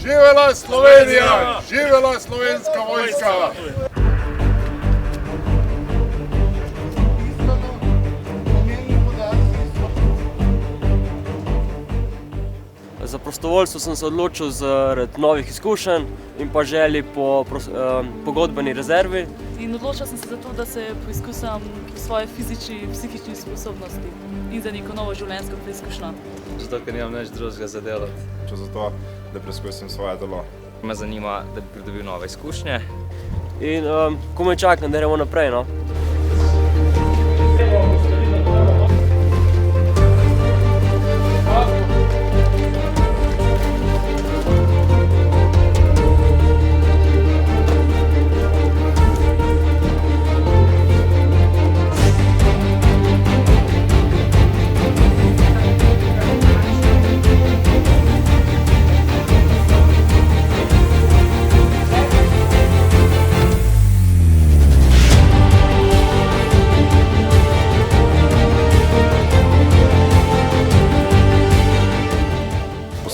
Živela Slovenija! Živela slovenska vojska! Za prostovoljstvo sem se odločil zaradi novih izkušenj in pa želji po pogodbeni rezervi. In odločil sem se za to, da se poizkusim svoje fizične in psihične sposobnosti in za neko novo življenjsko preizkušnjo. Zato, ker nimam nič drugega za delati. Zato, da preizkusim svoje telo. Me zanima, da bi pridobil nove izkušnje. In komaj čakam, da gremo naprej, no.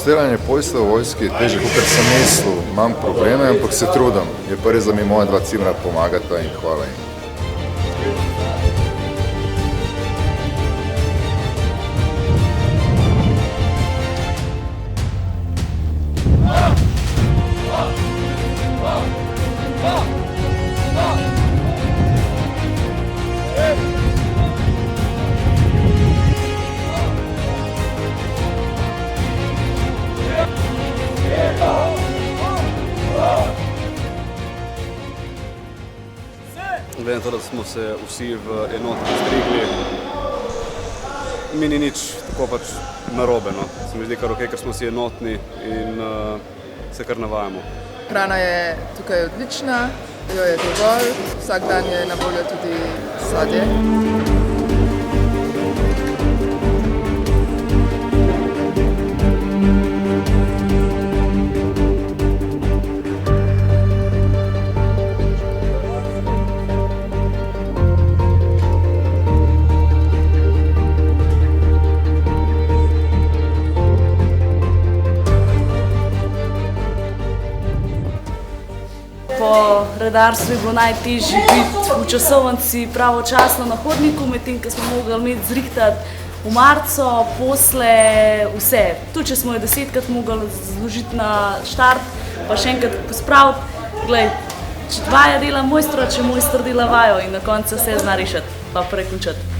Delanje posla v vojski je težje, kot sem mislil. Imam probleme, ampak se trudim. Je pa res, da mi moja dva cimra pomagata in hvala jim. Glede na to, da smo se vsi v enoti strigli, mi ni nič tako pač narobe, no. Se mi zdi kar okej, ker smo vsi enotni in se kar navajamo. Hrana je tukaj odlična, jo je dovolj, vsak dan je na voljo tudi sadje. Po redarstvu je bilo najtežje biti v časovnici pravočasno na hodniku, medtem ko smo mogli imeti zrihtati v marcu, posle, vse. Tudi če smo jo 10krat mogli zložiti na štart, pa še enkrat pospraviti. Glej, če vaja dela mojstra, če mojster dela vajo in na koncu se zna rešiti pa prekončati.